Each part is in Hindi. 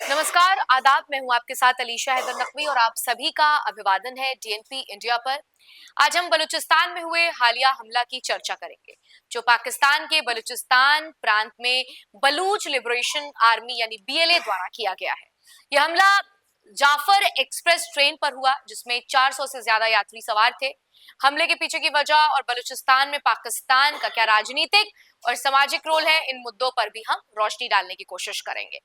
नमस्कार, आदाब। मैं हूं आपके साथ अलीशा हैदर नकवी और आप सभी का अभिवादन है डीएनपी इंडिया पर। आज हम बलूचिस्तान में हुए हालिया हमला की चर्चा करेंगे, जो पाकिस्तान के बलूचिस्तान प्रांत में बलूच लिबरेशन आर्मी यानी बीएलए द्वारा किया गया है। यह हमला जाफर एक्सप्रेस ट्रेन पर हुआ, जिसमें 400 से ज्यादा यात्री सवार थे। हमले के पीछे की वजह और बलूचिस्तान में पाकिस्तान का क्या राजनीतिक और सामाजिक रोल है, इन मुद्दों पर भी हम रोशनी डालने की कोशिश करेंगे।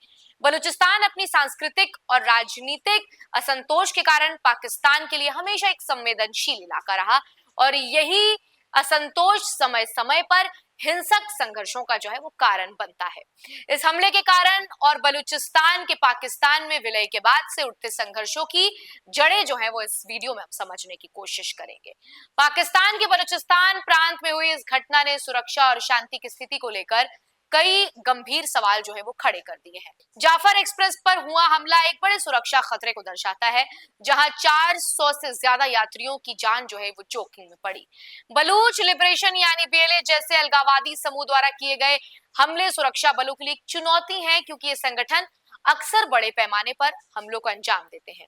बलूचिस्तान अपनी सांस्कृतिक और राजनीतिक असंतोष के कारण पाकिस्तान के लिए हमेशा एक संवेदनशील इलाका रहा और यही असंतोष समय समय पर हिंसक संघर्षों का जो है वो कारण बनता है। इस हमले के कारण और बलूचिस्तान के पाकिस्तान में विलय के बाद से उठते संघर्षों की जड़ें जो है वो इस वीडियो में हम समझने की कोशिश करेंगे। पाकिस्तान के बलूचिस्तान प्रांत में हुई इस घटना ने सुरक्षा और शांति की स्थिति को लेकर कई गंभीर सवाल जो है वो खड़े कर दिए हैं। जाफर एक्सप्रेस पर हुआ हमला एक बड़े सुरक्षा खतरे को दर्शाता है, जहां 400 से ज्यादा यात्रियों की जान जो है वो जोखिम में पड़ी। बलूच लिबरेशन यानी बीएलए जैसे अलगाववादी समूह द्वारा किए गए हमले सुरक्षा बलों के लिए एक चुनौती है, क्योंकि ये संगठन अक्सर बड़े पैमाने पर हमलों को अंजाम देते हैं।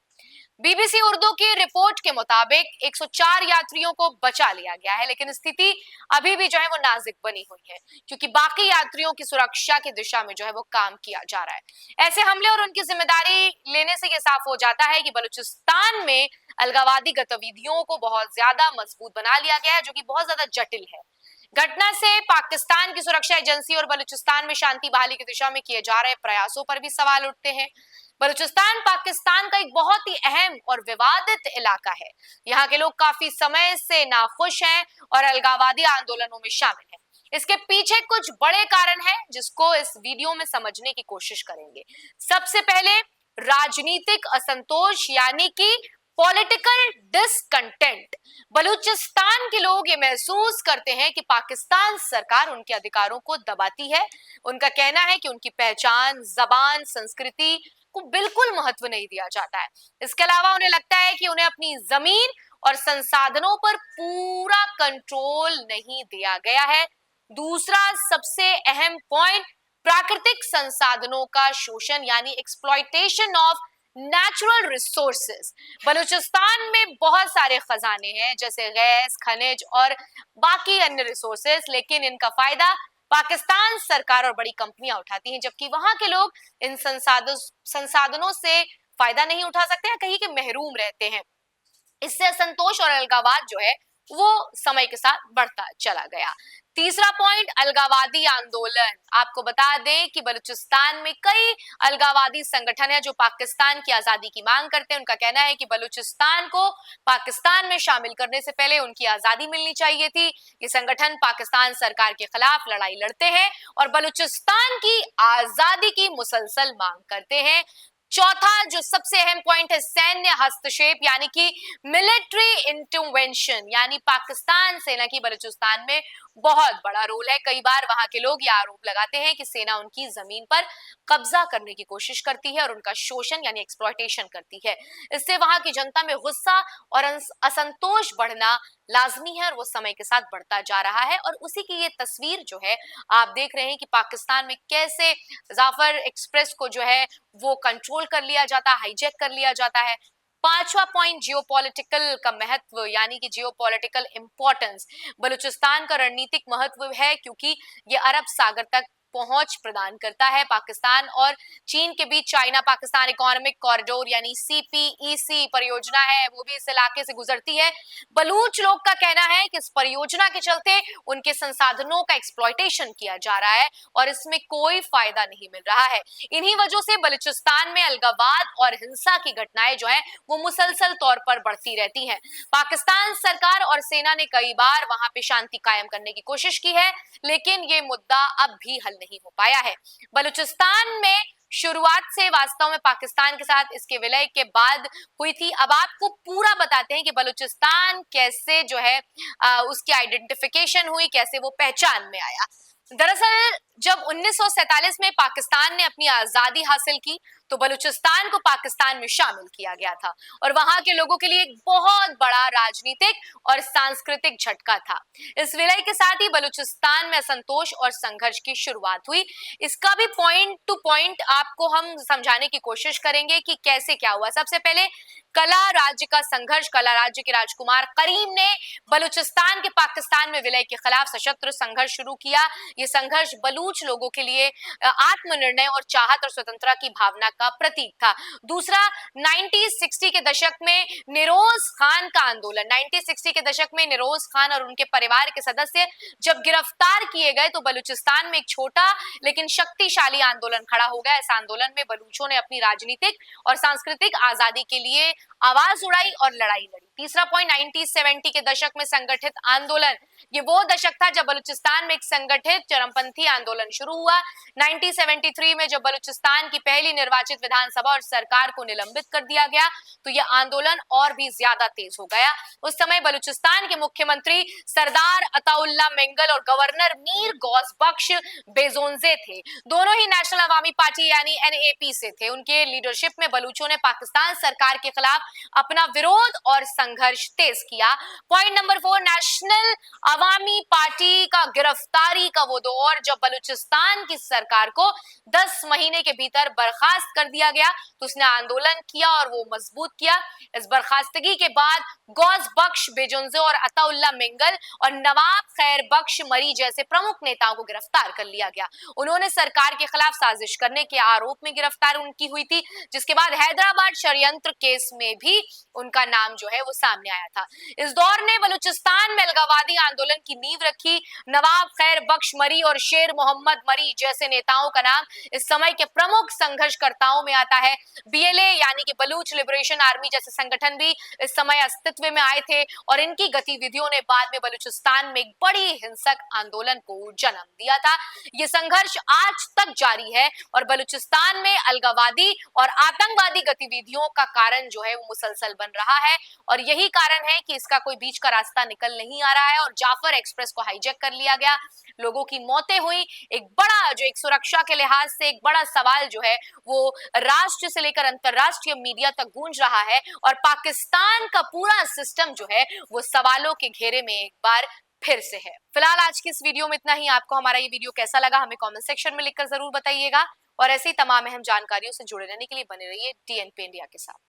बीबीसी उर्दू की रिपोर्ट के मुताबिक 104 यात्रियों को बचा लिया गया है, लेकिन स्थिति अभी भी जो है वो नाजुक बनी हुई है, क्योंकि बाकी यात्रियों की सुरक्षा की दिशा में जो है वो काम किया जा रहा है। ऐसे हमले और उनकी जिम्मेदारी लेने से ये साफ हो जाता है कि बलूचिस्तान में अलगावादी गतिविधियों को बहुत ज्यादा मजबूत बना लिया गया है, जो कि बहुत ज्यादा जटिल है। घटना से पाकिस्तान की सुरक्षा एजेंसी और बलूचिस्तान में शांति बहाली की दिशा में किए जा रहे प्रयासों पर भी सवाल उठते हैं। बलूचिस्तान पाकिस्तान का एक बहुत ही अहम और विवादित इलाका है। यहाँ के लोग काफी समय से नाखुश हैं और अलगाववादी आंदोलनों में शामिल हैं। इसके पीछे कुछ बड़े कारण हैं, जिसको इस वीडियो में समझने की कोशिश करेंगे। सबसे पहले राजनीतिक असंतोष यानी कि पॉलिटिकल डिसकंटेंट। बलूचिस्तान के लोग ये महसूस करते हैं कि पाकिस्तान सरकार उनके अधिकारों को दबाती है। उनका कहना है कि उनकी पहचान, जबान, संस्कृति को बिल्कुल महत्व नहीं दिया जाता है। इसके अलावा उन्हें लगता है कि उन्हें अपनी जमीन और संसाधनों पर पूरा कंट्रोल नहीं दिया गया है। दूसरा सबसे अहम पॉइंट, प्राकृतिक संसाधनों का शोषण यानी exploitation of natural resources. Balochistan में बहुत सारे खजाने हैं, जैसे गैस, खनिज और बाकी अन्य रिसोर्सेज, लेकिन इनका फायदा पाकिस्तान सरकार और बड़ी कंपनियां उठाती हैं, जबकि वहां के लोग इन संसाधनों से फायदा नहीं उठा सकते या कहीं के महरूम रहते हैं। इससे असंतोष और अलगाववाद जो है वो समय के साथ बढ़ता चला गया। तीसरा पॉइंट, अलगाववादी आंदोलन। आपको बता दें कि बलूचिस्तान में कई अलगाववादी संगठन है जो पाकिस्तान की आजादी की मांग करते हैं। उनका कहना है कि बलूचिस्तान को पाकिस्तान में शामिल करने से पहले उनकी आजादी मिलनी चाहिए थी। ये संगठन पाकिस्तान सरकार के खिलाफ लड़ाई लड़ते हैं और बलूचिस्तान की आजादी की मुसलसल मांग करते हैं। चौथा जो सबसे अहम पॉइंट है, सैन्य हस्तक्षेप यानी कि मिलिट्री इंटरवेंशन, यानी पाकिस्तान सेना की बलूचिस्तान में बहुत बड़ा रोल है। कई बार वहां के लोग ये आरोप लगाते हैं कि सेना उनकी जमीन पर कब्जा करने की कोशिश करती है और उनका शोषण यानी एक्सप्लॉयटेशन करती है। इससे वहां की जनता में गुस्सा और असंतोष बढ़ना लाजमी है और वो समय के साथ बढ़ता जा रहा है। और उसी की ये तस्वीर जो है आप देख रहे हैं कि पाकिस्तान में कैसे जाफर एक्सप्रेस को जो है वो कंट्रोल कर लिया जाता है, हाईजैक कर लिया जाता है। पांचवा पॉइंट, जियोपॉलिटिकल का महत्व यानी कि जियोपॉलिटिकल इंपॉर्टेंस। बलूचिस्तान का रणनीतिक महत्व है, क्योंकि ये अरब सागर तक पहुंच प्रदान करता है। पाकिस्तान और चीन के बीच चाइना पाकिस्तान इकोनॉमिक कॉरिडोर यानी सीपीईसी परियोजना है, वो भी इस इलाके से गुजरती है। बलूच लोग का कहना है कि इस परियोजना के चलते उनके संसाधनों का एक्सप्लॉयटेशन किया जा रहा है और इसमें कोई फायदा नहीं मिल रहा है। इन्हीं वजहों से बलूचिस्तान में अलगाववाद और हिंसा की घटनाएं जो है वो मुसलसल तौर पर बढ़ती रहती हैं। पाकिस्तान सरकार और सेना ने कई बार वहां पे शांति कायम करने की कोशिश की है, लेकिन ये मुद्दा अब भी हल नहीं हो पाया है। बलूचिस्तान में शुरुआत से वास्तव में पाकिस्तान के साथ इसके विलय के बाद हुई थी। अब आपको पूरा बताते हैं कि बलूचिस्तान कैसे जो है उसकी आइडेंटिफिकेशन हुई, कैसे वो पहचान में आया। दरअसल जब 1947 में पाकिस्तान ने अपनी आजादी हासिल की तो बलूचिस्तान को पाकिस्तान में शामिल किया गया था और वहां के लोगों के लिए एक बहुत बड़ा राजनीतिक और सांस्कृतिक झटका था। इस विलय के साथ ही बलूचिस्तान में असंतोष और संघर्ष की शुरुआत हुई। इसका भी पॉइंट टू पॉइंट आपको हम समझाने की कोशिश करेंगे कि कैसे क्या हुआ। सबसे पहले कला राज्य का संघर्ष। कला राज्य के राजकुमार करीम ने बलूचिस्तान के पाकिस्तान में विलय के खिलाफ सशस्त्र संघर्ष शुरू किया। ये संघर्ष बलूच लोगों के लिए आत्मनिर्णय और चाहत और स्वतंत्रता की भावना का प्रतीक था। दूसरा, 1960 के दशक में निरोज खान का आंदोलन। 1960 के दशक में निरोज खान और उनके परिवार के सदस्य जब गिरफ्तार किए गए तो बलूचिस्तान में एक छोटा लेकिन शक्तिशाली आंदोलन खड़ा हो गया। इस आंदोलन में बलूचों ने अपनी राजनीतिक और सांस्कृतिक आजादी के लिए आवाज उड़ाई और लड़ाई लड़ी। तीसरा पॉइंट, 1970 के दशक में संगठित आंदोलन। ये वो दशक था जब बलूचिस्तान में एक संगठित चरमपंथी आंदोलन शुरू हुआ। 1973 में जब बलूचिस्तान की पहली निर्वाचित विधानसभा और सरकार को निलंबित कर दिया गया तो यह आंदोलन और भी ज्यादा तेज हो गया। उस समय बलूचिस्तान के मुख्यमंत्री सरदार अताउल्ला मेंगल और गवर्नर मीर गौस बख्श बेजोंजे थे। दोनों ही नेशनल अवामी पार्टी यानी एनएपी से थे। उनके लीडरशिप में बलूचों ने पाकिस्तान सरकार के खिलाफ अपना विरोध और संघर्ष तेज किया। पॉइंट नंबर 4, नेशनल अवामी पार्टी का गिरफ्तारी का वो दौर जब बलूचिस्तान की सरकार को 10 महीने के भीतर बर्खास्त कर दिया गया तो उसने आंदोलन किया और वो मजबूत किया। इस बर्खास्तगी के बाद गौस बख्श बेजोंजे और अताउल्ला मेंगल और नवाब खैर बख्श मरी जैसे प्रमुख नेताओं को गिरफ्तार कर लिया गया। उन्होंने सरकार के खिलाफ साजिश करने के आरोप में गिरफ्तार उनकी हुई थी, जिसके बाद हैदराबाद षड्यंत्र केस में भी उनका नाम जो है वो सामने आया था। इस दौर ने बलूचिस्तान में अलगाववादी आंदोलन की नींव रखी। नवाब खैर बख्श मरी और शेर मोहम्मद मरी जैसे नेताओं का नाम इस समय के प्रमुख संघर्षकर्ताओं में आता है। बीएलए यानी कि बलूच लिबरेशन आर्मी जैसे संगठन भी इस समय अस्तित्व में आए थे और इनकी गतिविधियों ने बाद में बलूचिस्तान में एक बड़ी हिंसक आंदोलन को जन्म दिया था। ये संघर्ष आज तक जारी है और बलूचिस्तान में अलगाववादी और आतंकवादी गतिविधियों का कारण जो है वो मुसलसल बन रहा है और यही कारण है कि इसका कोई बीच का रास्ता निकल नहीं आ रहा है और जाफर एक्सप्रेस को हाईजैक कर लिया गया। लोगों की मौतें हुई। एक बड़ा जो एक सुरक्षा के लिहाज से एक बड़ा सवाल जो है वो राष्ट्र से लेकर अंतरराष्ट्रीय मीडिया तक गूंज रहा है और पाकिस्तान का पूरा सिस्टम जो है वो सवालों के घेरे में एक बार फिर से है। फिलहाल आज की इस वीडियो में इतना ही। आपको हमारा ये वीडियो कैसा लगा हमें कमेंट सेक्शन में लिखकर जरूर बताइएगा और ऐसी तमाम अहम जानकारियों से जुड़े रहने के लिए बने रहिए डीएनपी इंडिया के साथ।